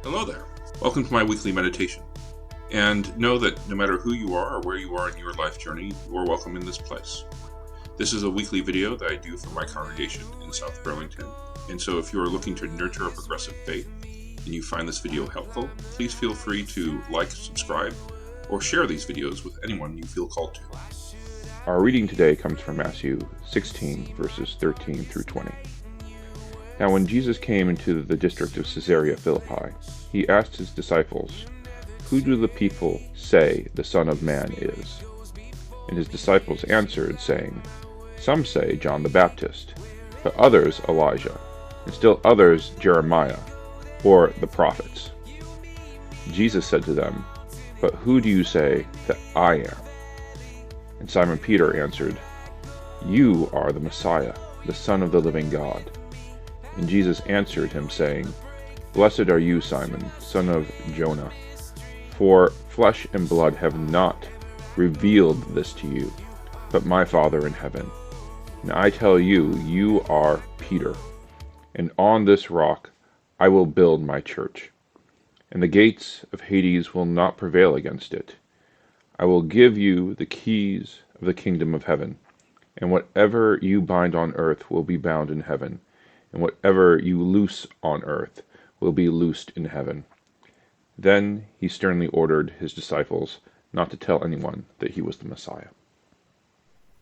Hello there. Welcome to my weekly meditation. And know that no matter who you are or where you are in your life journey, you are welcome in this place. This is a weekly video that I do for my congregation in South Burlington. And so if you are looking to nurture a progressive faith and you find this video helpful, please feel free to like, subscribe, or share these videos with anyone you feel called to. Our reading today comes from Matthew 16, verses 13 through 20. Now when Jesus came into the district of Caesarea Philippi, he asked his disciples, "Who do the people say the Son of Man is?" And his disciples answered, saying, "Some say John the Baptist, but others Elijah, and still others Jeremiah, or the prophets." Jesus said to them, "But who do you say that I am?" And Simon Peter answered, "You are the Messiah, the Son of the living God." And Jesus answered him, saying, "Blessed are you, Simon, son of Jonah, for flesh and blood have not revealed this to you, but my Father in heaven. And I tell you, you are Peter, and on this rock I will build my church, and the gates of Hades will not prevail against it. I will give you the keys of the kingdom of heaven, and whatever you bind on earth will be bound in heaven, and whatever you loose on earth will be loosed in heaven." Then he sternly ordered his disciples not to tell anyone that he was the Messiah.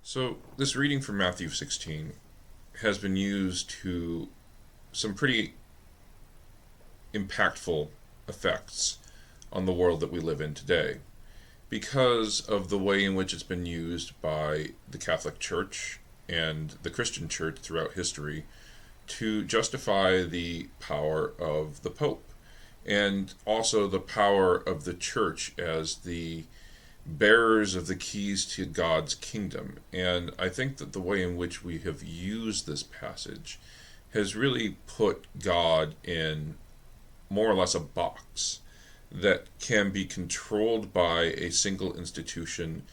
So this reading from Matthew 16 has been used to some pretty impactful effects on the world that we live in today, because of the way in which it's been used by the Catholic Church and the Christian Church throughout history to justify the power of the Pope, and also the power of the Church as the bearers of the keys to God's kingdom. And I think that the way in which we have used this passage has really put God in more or less a box that can be controlled by a single institution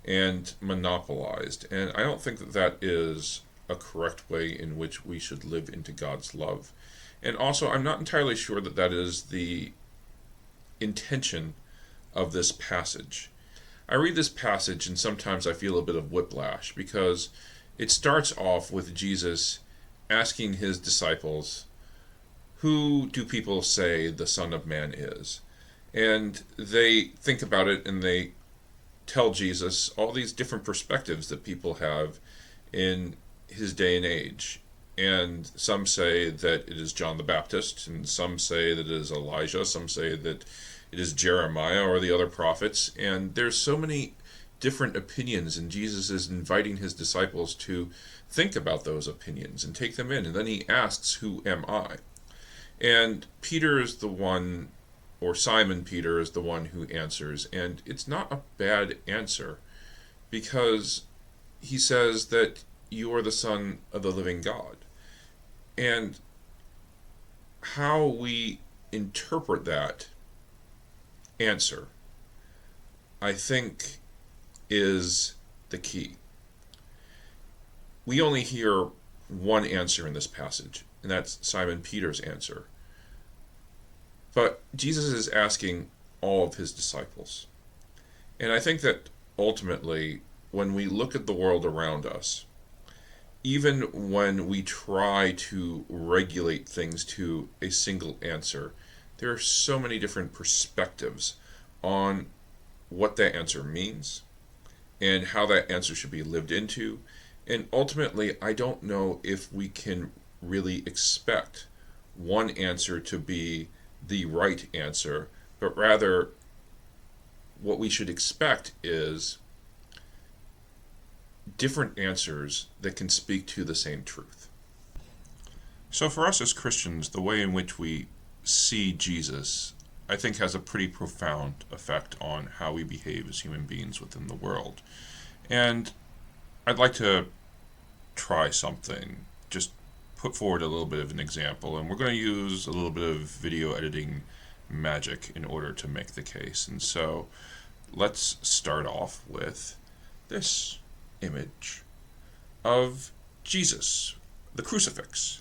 and monopolized. And I don't think that that is a correct way in which we should live into God's love. And also, I'm not entirely sure that that is the intention of this passage. I read this passage and sometimes I feel a bit of whiplash, because it starts off with Jesus asking his disciples, "Who do people say the Son of Man is?" And they think about it and they tell Jesus all these different perspectives that people have in his day and age. And some say that it is John the Baptist, and some say that it is Elijah, some say that it is Jeremiah or the other prophets. And there's so many different opinions, and Jesus is inviting his disciples to think about those opinions and take them in. And then he asks, "Who am I?" And Peter is the one, or Simon Peter is the one who answers. And it's not a bad answer, because he says that you are the Son of the living God. And how we interpret that answer, I think, is the key. We only hear one answer in this passage, and that's Simon Peter's answer. But Jesus is asking all of his disciples. And I think that ultimately, when we look at the world around us, even when we try to regulate things to a single answer, there are so many different perspectives on what that answer means and how that answer should be lived into. And ultimately, I don't know if we can really expect one answer to be the right answer, but rather what we should expect is different answers that can speak to the same truth. So for us as Christians, the way in which we see Jesus, I think, has a pretty profound effect on how we behave as human beings within the world. And I'd like to try something, just put forward a little bit of an example, and we're going to use a little bit of video editing magic in order to make the case. And so let's start off with this image of Jesus, the crucifix.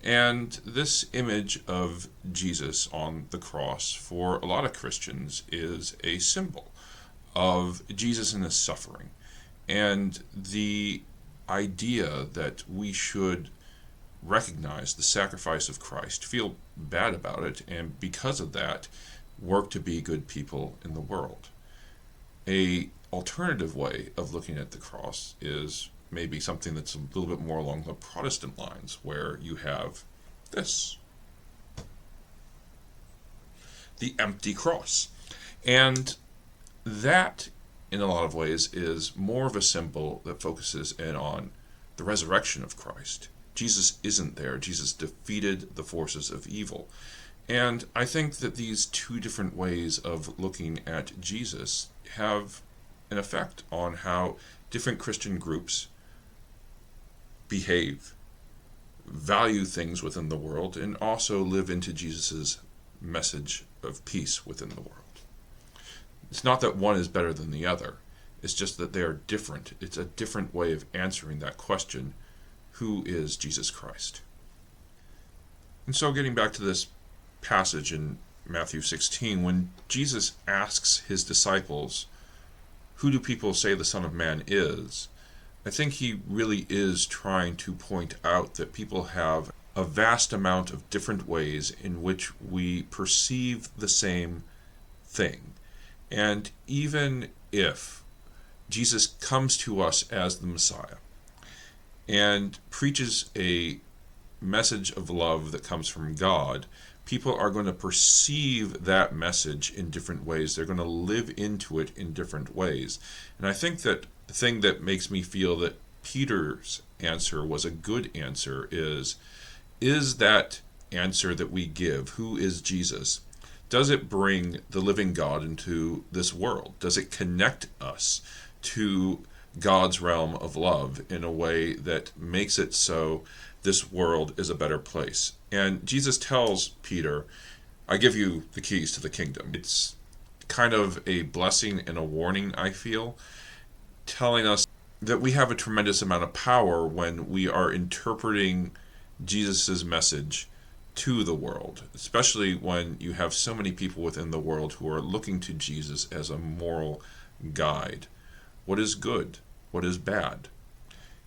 And this image of Jesus on the cross for a lot of Christians is a symbol of Jesus and his suffering, and the idea that we should recognize the sacrifice of Christ, feel bad about it, and because of that, work to be good people in the world. A alternative way of looking at the cross is maybe something that's a little bit more along the Protestant lines, where you have this, the empty cross. And that, in a lot of ways, is more of a symbol that focuses in on the resurrection of Christ. Jesus isn't there. Jesus defeated the forces of evil. And I think that these two different ways of looking at Jesus have an effect on how different Christian groups behave, value things within the world, and also live into Jesus' message of peace within the world. It's not that one is better than the other. It's just that they are different. It's a different way of answering that question, who is Jesus Christ? And so getting back to this passage in Matthew 16, when Jesus asks his disciples, who do people say the Son of Man is? I think he really is trying to point out that people have a vast amount of different ways in which we perceive the same thing. And even if Jesus comes to us as the Messiah and preaches a message of love that comes from God, people are going to perceive that message in different ways. They're going to live into it in different ways. And I think that the thing that makes me feel that Peter's answer was a good answer is that answer that we give, who is Jesus, does it bring the living God into this world? Does it connect us to God's realm of love in a way that makes it so this world is a better place? And Jesus tells Peter, I give you the keys to the kingdom. It's kind of a blessing and a warning, I feel, telling us that we have a tremendous amount of power when we are interpreting Jesus' message to the world, especially when you have so many people within the world who are looking to Jesus as a moral guide. What is good? What is bad?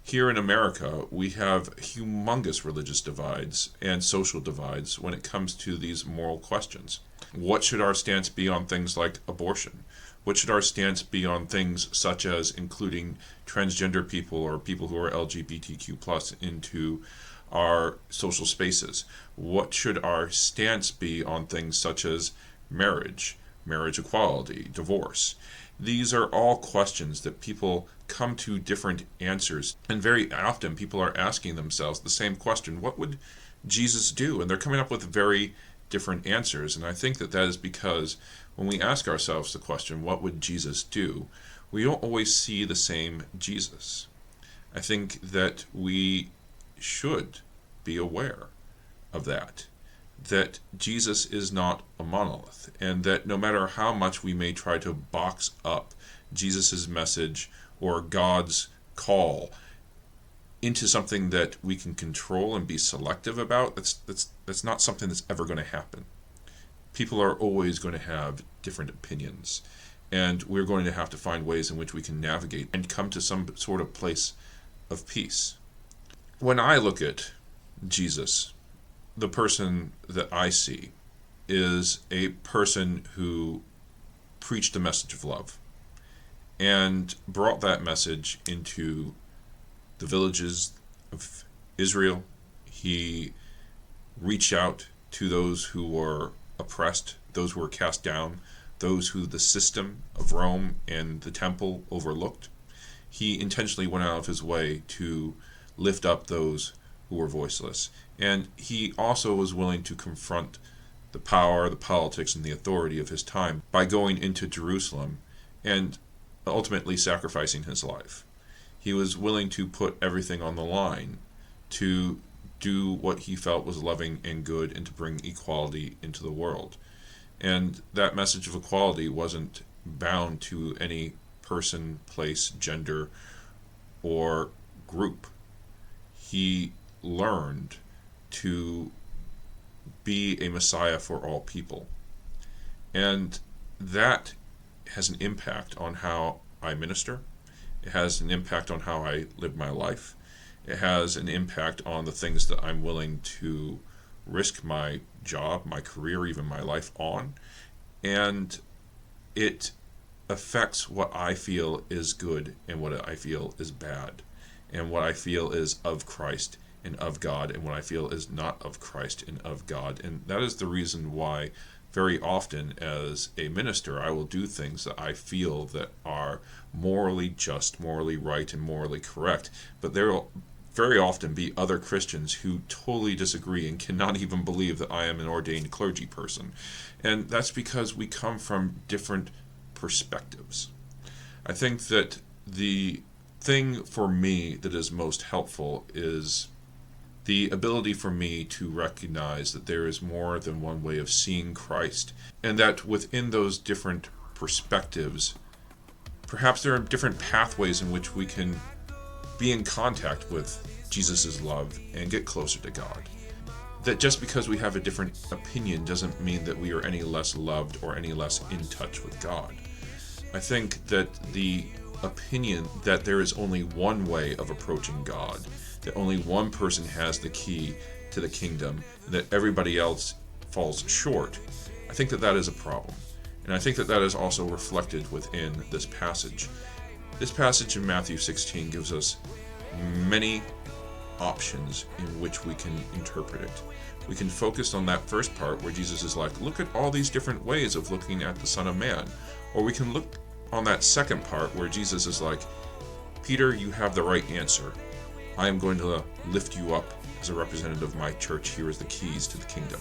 Here in America, we have humongous religious divides and social divides when it comes to these moral questions. What should our stance be on things like abortion? What should our stance be on things such as including transgender people or people who are LGBTQ+ into our social spaces? What should our stance be on things such as marriage equality, divorce? These are all questions that people come to different answers, and very often people are asking themselves the same question, what would Jesus do? And they're coming up with very different answers. And I think that is because when we ask ourselves the question, what would Jesus do? We don't always see the same Jesus. I think that we should be aware of that Jesus is not a monolith, and that no matter how much we may try to box up Jesus' message or God's call into something that we can control and be selective about, that's not something that's ever going to happen. People are always going to have different opinions, and we're going to have to find ways in which we can navigate and come to some sort of place of peace. When I look at Jesus, the person that I see is a person who preached a message of love and brought that message into the villages of Israel. He reached out to those who were oppressed, those who were cast down, those who the system of Rome and the temple overlooked. He intentionally went out of his way to lift up those who were voiceless. And he also was willing to confront the power, the politics, and the authority of his time by going into Jerusalem and ultimately sacrificing his life. He was willing to put everything on the line to do what he felt was loving and good and to bring equality into the world. And that message of equality wasn't bound to any person, place, gender, or group. He learned to be a Messiah for all people. And that has an impact on how I minister. It has an impact on how I live my life. It has an impact on the things that I'm willing to risk my job, my career, even my life on. And it affects what I feel is good and what I feel is bad, and what I feel is of Christ and of God, and what I feel is not of Christ and of God. And that is the reason why very often as a minister I will do things that I feel that are morally just, morally right, and morally correct, but there will very often be other Christians who totally disagree and cannot even believe that I am an ordained clergy person. And that's because we come from different perspectives. I think that the thing for me that is most helpful is the ability for me to recognize that there is more than one way of seeing Christ, and that within those different perspectives, perhaps there are different pathways in which we can be in contact with Jesus' love and get closer to God. That just because we have a different opinion doesn't mean that we are any less loved or any less in touch with God. I think that the opinion that there is only one way of approaching God, that only one person has the key to the kingdom, and that everybody else falls short, I think that that is a problem. And I think that that is also reflected within this passage. This passage in Matthew 16 gives us many options in which we can interpret it. We can focus on that first part where Jesus is like, look at all these different ways of looking at the Son of Man. Or we can look on that second part where Jesus is like, Peter, you have the right answer. I am going to lift you up as a representative of my church. Here is the keys to the kingdom.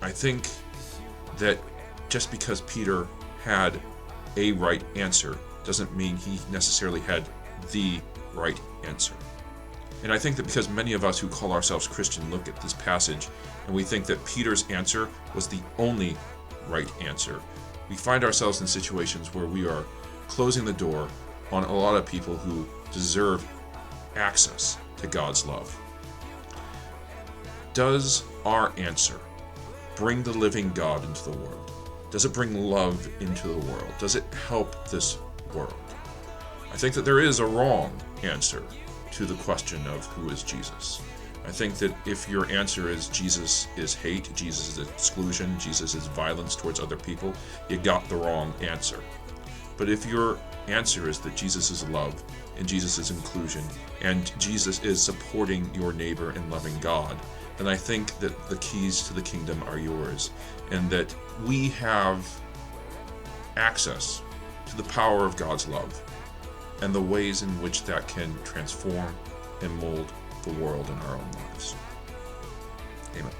I think that just because Peter had a right answer doesn't mean he necessarily had the right answer. And I think that because many of us who call ourselves Christian look at this passage and we think that Peter's answer was the only right answer, we find ourselves in situations where we are closing the door on a lot of people who deserve access to God's love. Does our answer bring the living God into the world? Does it bring love into the world? Does it help this world? I think that there is a wrong answer to the question of who is Jesus. I think that if your answer is Jesus is hate, Jesus is exclusion, Jesus is violence towards other people, you got the wrong answer. But if your answer is that Jesus is love, and Jesus is inclusion, and Jesus is supporting your neighbor and loving God, then I think that the keys to the kingdom are yours, and that we have access to the power of God's love and the ways in which that can transform and mold the world in our own lives. Amen.